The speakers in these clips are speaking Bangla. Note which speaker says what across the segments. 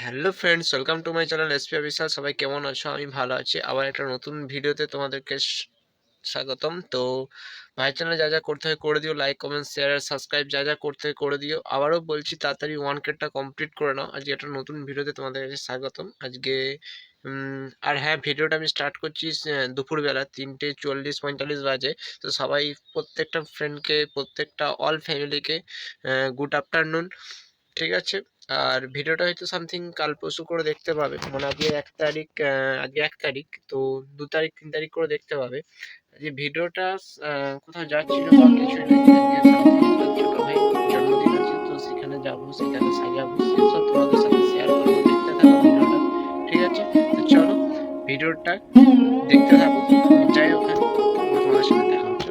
Speaker 1: Hello friends, welcome to my channel SP officer. সবাই কেমন আছো? আমি ভালো আছি। আবার একটা নতুন ভিডিওতে তোমাদেরকে স্বাগতম। তো ভাই চ্যানেলে যা যা করতে হয় করে দিও, লাইক কমেন্ট শেয়ার আর সাবস্ক্রাইব যা যা করতে হয় করে দিও। আবারও বলছি তাড়াতাড়ি 1K কমপ্লিট করে নাও। আজকে একটা নতুন ভিডিওতে তোমাদের কাছে স্বাগতম। আজকে আর হ্যাঁ, ভিডিওটা আমি স্টার্ট করছি দুপুরবেলা 3:40-45 বাজে। তো সবাই প্রত্যেকটা ফ্রেন্ডকে, প্রত্যেকটা অল ফ্যামিলিকে গুড আফটারনুন। ঠিক আছে। আর ভিডিওটা হয়তো সামথিং কাল পরশু করে দেখতে পাবে, মানে আজকে 1 তারিখ, আজকে 1 তারিখ, তো 2 তারিখ 3 তারিখ করে দেখতে পাবে। যে ভিডিওটা কোথাও যাচ্ছিল বা কিছু নাই, আজকে সামথিং একটা ছোট ভাই জন্মদিন আছে, তো সেখানে যাবো, সেখানে সাজাবো, সেসব তোমাদের সাথে শেয়ার করবো। দেখতে থাকো ভিডিওটা, ঠিক আছে? তো চলো ভিডিওটা দেখতে থাকো, আমি যাই ওখানে, তোমাদের সাথে দেখা হচ্ছে।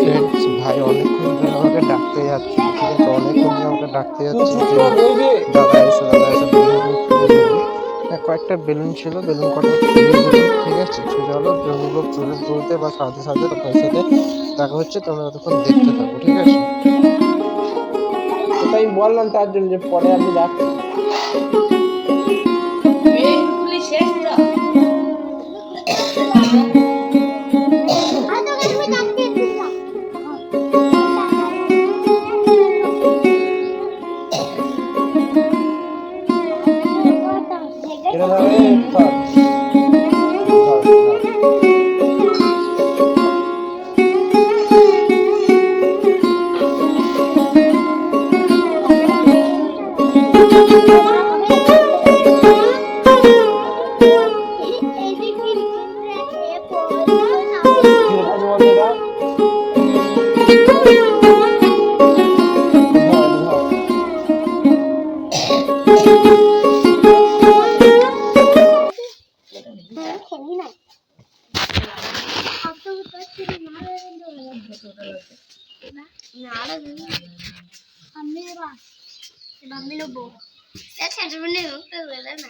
Speaker 2: ফ্রেন্ডস, ভাই অনেকক্ষণ ধরে আমাকে ডাকতে যাচ্ছে, ঠিক আছে? অনেকক্ষণ ধরে আমাকে ডাকতে যাচ্ছে যে দাদা এসো, দাদা এসো, বেলুনগুলো খুলে দেবো। কয়েকটা বেলুন ছিল, বেলুন কটা খুলে দিলাম, ঠিক আছে? চলো বেলুনগুলো তুলে তুলতে বা সাথে সাথে তোমার সাথে দেখা হচ্ছে, তোমরা ততক্ষণ দেখতে থাকো, ঠিক আছে?
Speaker 3: আমি বললাম তার জন্য যে পরে আমি যাচ্ছি। এটা ধরে ধর ধর ধর। কি লেখা আছে বলতো এটা?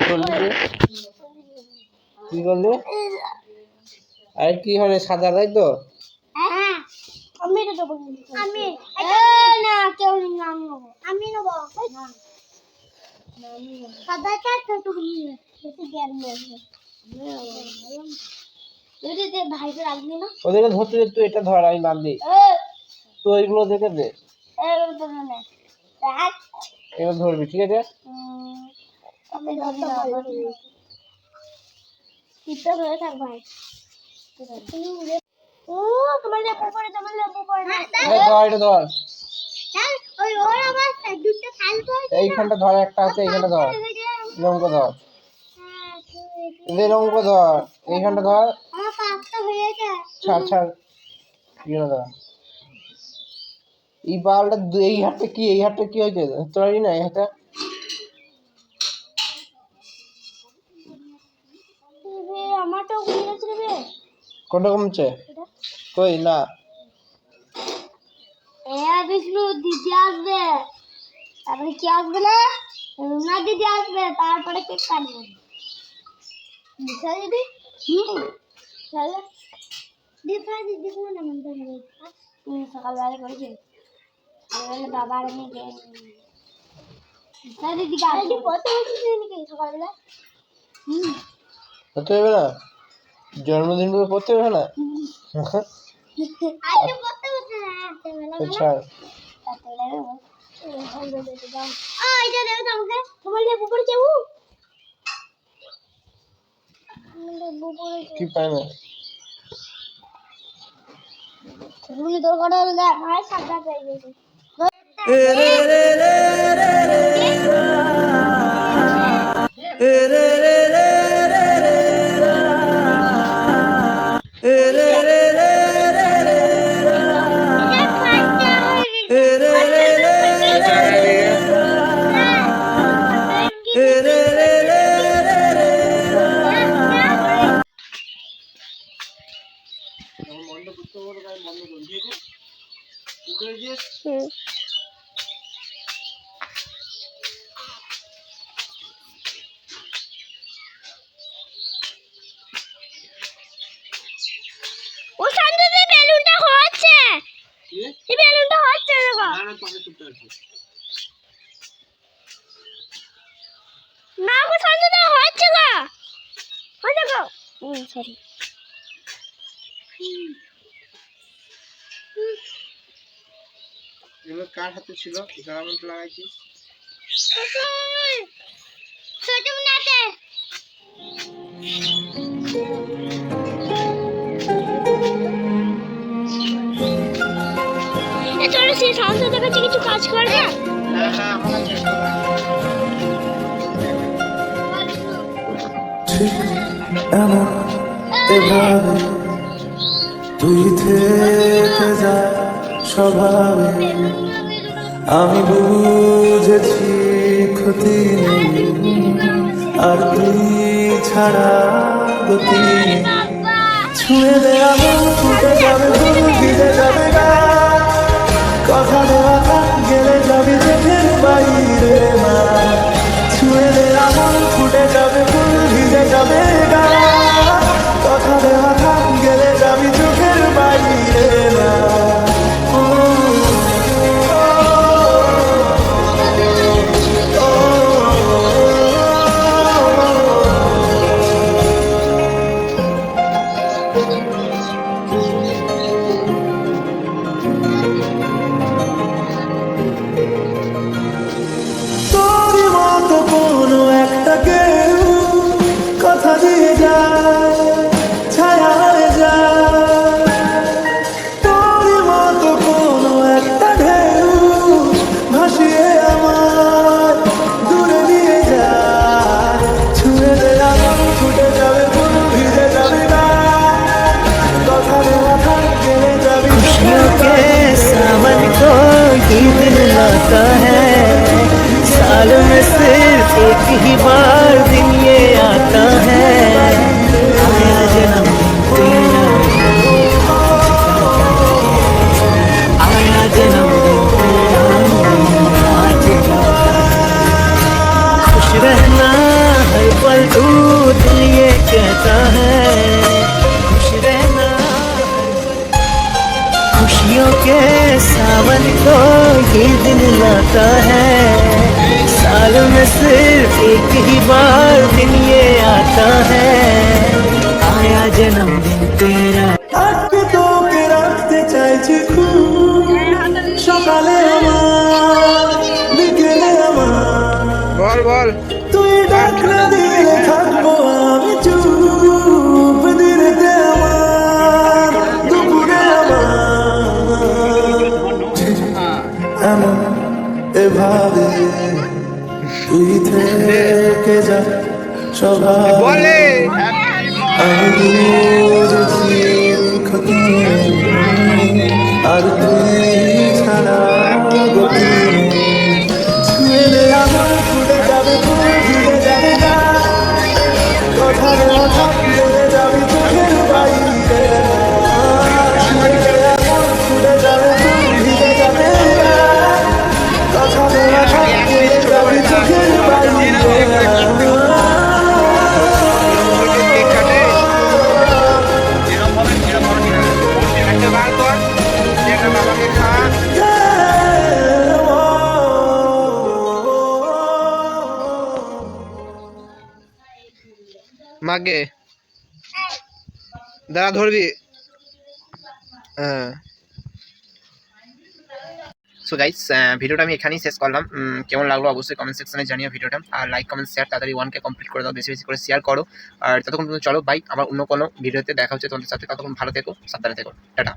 Speaker 3: ধর ধর। কি করলি? আর কি হয় সাদা, তাই তো?
Speaker 4: আমি এটা দেবো, আমি না কেউ নাম নেবো, আমি নেবো সাদাটা একটু বেশি জ্ঞান নেবে। ভাইকে রাখবি না,
Speaker 3: ওদেরকে ধরতে দে, তুই এটা ধর, আমি বাঁধি। তো এইগুলো দেখে দে, এগুলো ধরবি, ঠিক আছে?
Speaker 4: আমি ধরতে পারবো না, চিপটা ধরে থাক ভাই। ও তোমার লেবু পড়ে, তোমার লেবু পড়ে না,
Speaker 3: এটা ধর, এটা ধর।
Speaker 4: ওই ওর আমার দুটো খাল পড়ে,
Speaker 3: এইখানটা ধর, একটা আছে, এইখানটা ধর, লঙ্ক ধর, লঙ্ক ধর, এইখানটা ধর।
Speaker 4: আমার পাঁচটা হয়ে গেছে।
Speaker 3: ছাড় ছাড়, ইয়ে ধর। এই বালটা এই হাতটা কি, এই হাতটা কি হয়েছে তোর না? এই হাতটা
Speaker 4: আমারটা ঘুরে গেছে রে।
Speaker 3: কোনটা কমছে? কই না।
Speaker 4: বিষ্ণু দিদি আসবে, তারপরে কি আসবে না, রুনা দিদি আসবে, তারপরে কেক কাটবে দিশা দিদি। চলো দিশা দিদি কোন নামটা নেই, সকালবেলা করেছি সকালবেলা বাবার আমি দিশা দিদি কাটবে কত বলছিস নাকি সকালবেলা।
Speaker 3: হতে হবে না, জন্মদিন গুলো করতে হবে না।
Speaker 4: আজকে কত বলছিস না
Speaker 3: আচ্ছা,
Speaker 4: এটা দেবে তোমাকে, তোমার লেবু পড়েছে, লেবু পড়েছে
Speaker 3: কি পায় না।
Speaker 4: তুমি তোর কথা বলে ভাই সাদা পেয়ে গেছে। ওখান থেকে বেলুনটা হচ্ছে। এই বেলুনটা হচ্ছে দেখো না গো সঞ্জনা হচ্ছে গো হচ্ছে গো সরি
Speaker 2: এগুলো কার হাতে ছিল গারামন্ট লাগাইছিস?
Speaker 4: ছোট মুনাতে চলো সেই সঞ্জনার কাছে কিছু কাজ করবে
Speaker 5: এমন এভাবে তুই থেকে যা স্বভাবে আমি বুঝেছি ক্ষতি নেই আর তুই ছাড়া গতি নেই ছুঁয়ে দে এমন ফুটে যাবে ফুল ভিজে যাবে গা কথা দেওয়া থাক গেলে যাবি চোখের বাইরে মা ছুঁয়ে দে এমন ফুটে যাবে ফুল ভিজে যাবে গা কথা দেওয়া থাক গেলে যাবি চোখের বাইরে মা তোরই মতো কোনো একটা কেউ কথা দিয়ে যায় ছায়া হয়ে যায় তোরই মতো কোনো একটা ঢেউ ভাসিয়ে আমার দূরে নিয়ে যায় ছুঁয়ে দে আমার ছুটে যাবে ফুল ভিজে যাবে না কথা দেওয়া থাক গেলে যাবি
Speaker 6: खुशियों के सावन को ही दिन लाता है साल में सिर्फ एक ही बार दिन ये आता है आया जन्मदिन तेरा आया जन्मदिन तेरा आज खुश रहना हर पल तू दिल ये कहता है खुश रहना खुशियों के सावन को ये दिन लाता है साल में सिर्फ एक ही बार दिन ये आता है आया जन्मदिन तेरा
Speaker 5: আজকে তোকে রাখতে চাইছি খুব সকালে আমার বিকেলে আমার
Speaker 2: বল বল
Speaker 5: তুই ডাক না দিলে থাকবো আমি চুপ দিনেতে আমার দুপুরে আমার এমন এভাবে তুই থেকে যা স্বভাব
Speaker 2: বলে
Speaker 5: আমি বুঝেছি ক্ষতি নেই, আর তুই ছাড়া গতি নেই। ছুঁয়ে দে আমার ফুটে যাবে ফুল ভিজে যাবে না কথা দেওয়া থাক গেলে যাবি চোখের বাইরে ছুঁয়ে দে আমার ফুটে যাবে ফুল ভিজে যাবে না কথা দেওয়া থাক গেলে যাবি চোখের বাইরে
Speaker 2: মাগে দাঁড়া ধরবি হ্যাঁ
Speaker 1: সো গাইস ভিডিওটা আমি এখানেই শেষ করলাম। কেমন লাগলো অবশ্যই কমেন্ট সেকশনে জানিও ভিডিওটা, আর লাইক কমেন্ট শেয়ার তাড়াতাড়ি 1K কমপ্লিট করে দাও, বেশি বেশি করে শেয়ার করো। আর ততক্ষণ পর্যন্ত চলো বাই, আবার অন্য কোনো ভিডিওতে দেখা হচ্ছে তোমাদের সাথে, ততক্ষণ ভালো থেকো, সাবধানে থেকো, টাটা।